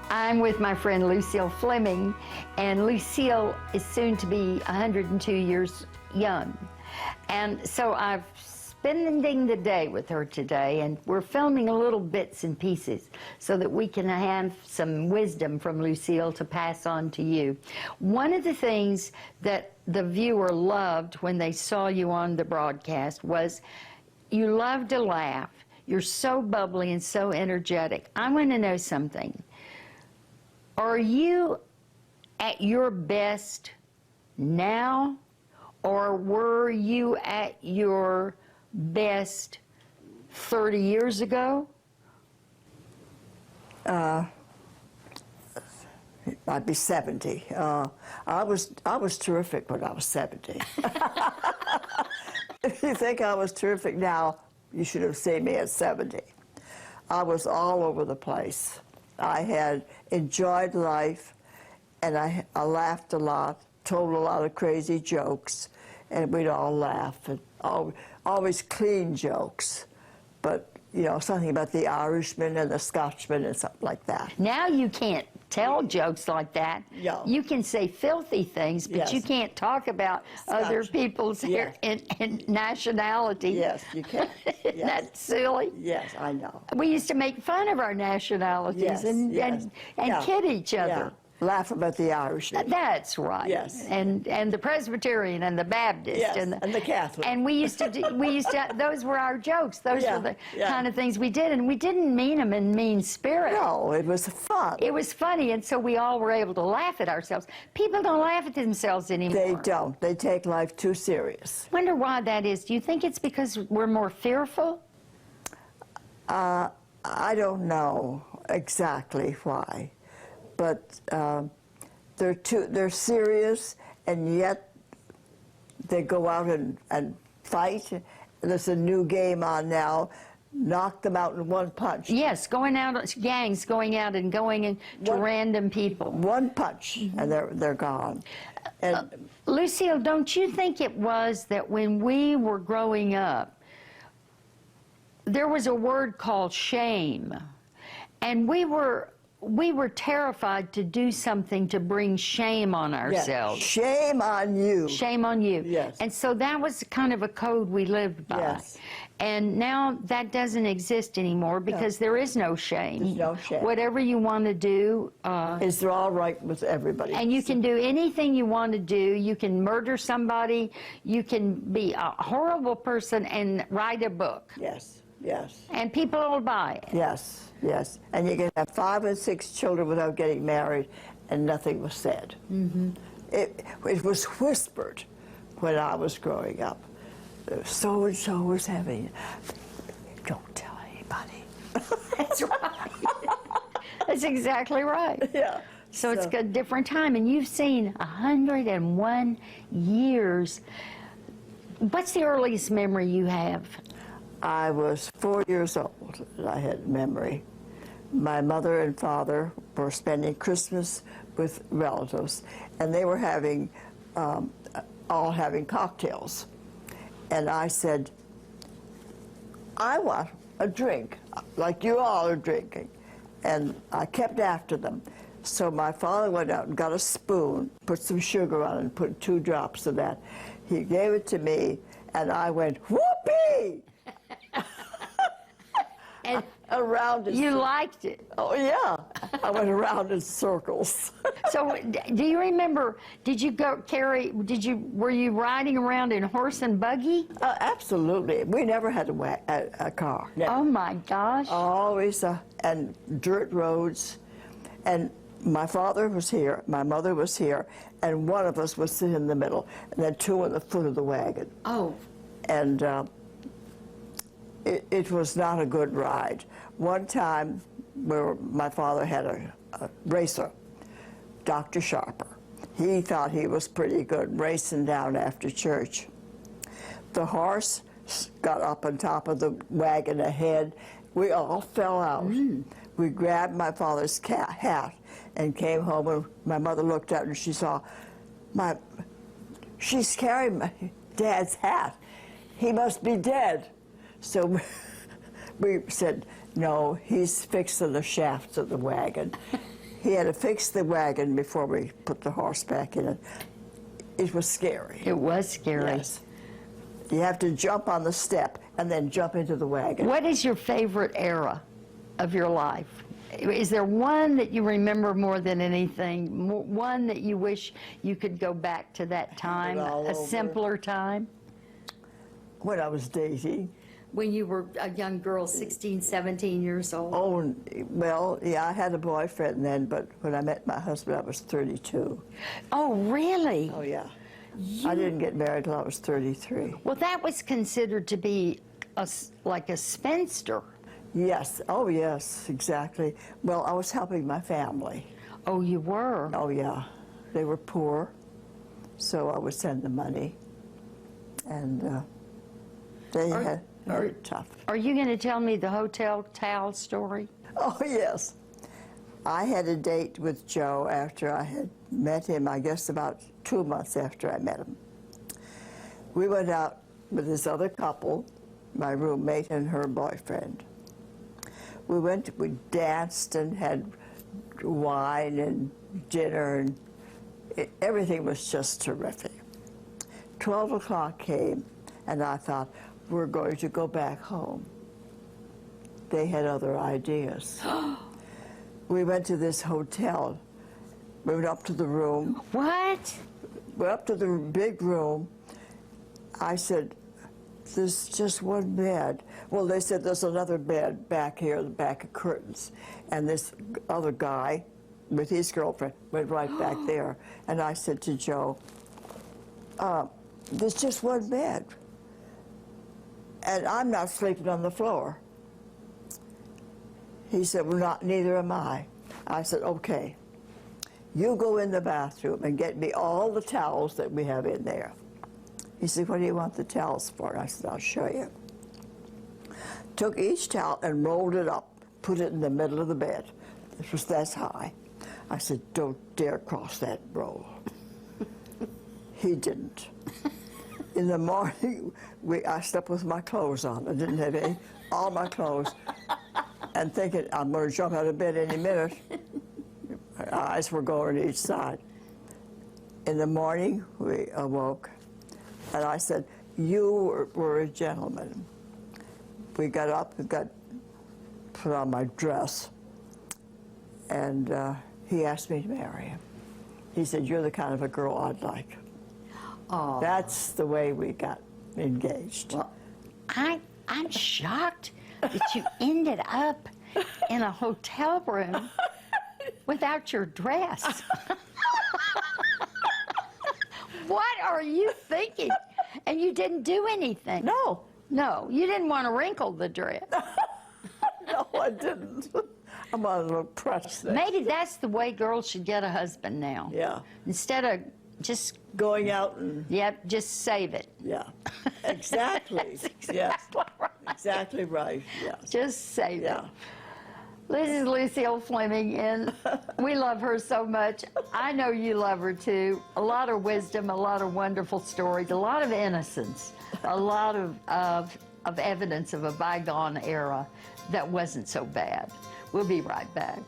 I'm with my friend Lucille Fleming, and Lucille is soon to be 102 years young. And so I'm spending the day with her today, and we're filming a little bits and pieces so that we can have some wisdom from Lucille to pass on to you. One of the things that the viewer loved when they saw you on the broadcast was you love to laugh. You're so bubbly and so energetic. I want to know something. Are you at your best now, or were you at your best 30 years ago? I'd be 70. I was terrific when I was 70. If you think I was terrific now, you should have seen me at 70. I was all over the place. I had enjoyed life, and I laughed a lot, told a lot of crazy jokes, and we'd all laugh, and always clean jokes. But, you know, something about the Irishman and the Scotchman and something like that. Now you can't tell jokes like that. Yeah. You can say filthy things, but Yes. you can't talk about other people's Yes. and nationality. Yes, you can. Isn't Yes. that silly? Yes, I know. We used to make fun of our nationalities Yes, and yes. Yeah. kid each other. Yeah. Laugh about the Irishman. That's right. Yes. And the Presbyterian and the Baptist Yes, and the Catholic. And we used to those were our jokes. Those Yeah, were the yeah. kind of things we did, and we didn't mean them in mean spirit. No, it was fun. It was funny, and so we all were able to laugh at ourselves. People don't laugh at themselves anymore. They don't. They take life too serious. Wonder why that is. Do you think it's because we're more fearful? I don't know exactly why, but they're serious, and yet they go out and fight. There's a new game on now. Knock them out in one punch. Yes, gangs going out and going to random people. One punch, and they're gone. And Lucille, don't you think it was that when we were growing up, there was a word called shame, and we were terrified to do something to bring shame on ourselves. Yes. Shame on you. Shame on you. Yes. And so that was kind of a code we lived by. Yes. And now that doesn't exist anymore because there is no shame. There's no shame. Whatever you want to do. Is all right with everybody. And you can do anything you want to do. You can murder somebody. You can be a horrible person and write a book. Yes. Yes. And people will buy it. Yes, yes. And you can have 5 and 6 children without getting married, and nothing was said. Mm-hmm. It was whispered when I was growing up. So-and-so was having, don't tell anybody. That's right. That's exactly right. Yeah. So it's a different time, and you've seen 101 years. What's the earliest memory you have? I was 4 years old, and I had memory. My mother and father were spending Christmas with relatives, and they were having, all having cocktails. And I said, I want a drink, like you all are drinking. And I kept after them. So my father went out and got a spoon, put some sugar on it, and put 2 drops of that. He gave it to me, and I went, whoopee! And around in you liked it. Oh, yeah. I went around in circles. So do you remember, were you riding around in horse and buggy? Absolutely. We never had a car. Never. Oh my gosh. Always, and dirt roads. And my father was here, my mother was here, and one of us was sitting in the middle, and then 2 in the foot of the wagon. Oh. And it was not a good ride. One time, where my father had a racer, Dr. Sharper. He thought he was pretty good racing down after church. The horse got up on top of the wagon ahead. We all fell out. Mm. We grabbed my father's hat and came home, and my mother looked out and she saw, she's carrying my dad's hat. He must be dead. So we said, no, he's fixing the shafts of the wagon. He had to fix the wagon before we put the horse back in it. It was scary. It was scary. Yes. You have to jump on the step and then jump into the wagon. What is your favorite era of your life? Is there one that you remember more than anything? One that you wish you could go back to that time, a simpler time? When I was dating. When you were a young girl, 16, 17 years old? Oh, well, yeah, I had a boyfriend then, but when I met my husband, I was 32. Oh, really? Oh, yeah. I didn't get married till I was 33. Well, that was considered to be like a spinster. Yes. Oh, yes, exactly. Well, I was helping my family. Oh, you were? Oh, yeah. They were poor, so I would send them money. And they had very tough. Are you going to tell me the hotel towel story? Oh, yes. I had a date with Joe after I had met him, I guess about 2 months after I met him. We went out with this other couple, my roommate and her boyfriend. We danced and had wine and dinner, and everything was just terrific. 12 o'clock came, and I thought, we're going to go back home. They had other ideas. We went to this hotel. We went up to the room. What? Went up to the big room. I said, there's just one bed. Well, they said, there's another bed back here, the back of curtains. And this other guy with his girlfriend went right back there. And I said to Joe, there's just one bed. And I'm not sleeping on the floor. He said, well, neither am I. I said, okay, you go in the bathroom and get me all the towels that we have in there. He said, what do you want the towels for? And I said, I'll show you. Took each towel and rolled it up, put it in the middle of the bed. It was that high. I said, don't dare cross that roll. He didn't. In the morning, I slept with my clothes on. I didn't have all my clothes. And thinking, I'm going to jump out of bed any minute. My eyes were going each side. In the morning, we awoke, and I said, you were a gentleman. We got up and put on my dress, and he asked me to marry him. He said, you're the kind of a girl I'd like. Oh. That's the way we got engaged. Well, I'm shocked that you ended up in a hotel room without your dress. What are you thinking? And you didn't do anything. No. No, you didn't want to wrinkle the dress. No, I didn't. I'm on a little press there. Maybe that's the way girls should get a husband now. Yeah. Instead of just going out and... Yep, just save it. Yeah, exactly. Exactly yes. right. Exactly right, yes. Just save Yeah. it. This is Lucille Fleming, and we love her so much. I know you love her too. A lot of wisdom, a lot of wonderful stories, a lot of innocence, a lot of evidence of a bygone era that wasn't so bad. We'll be right back.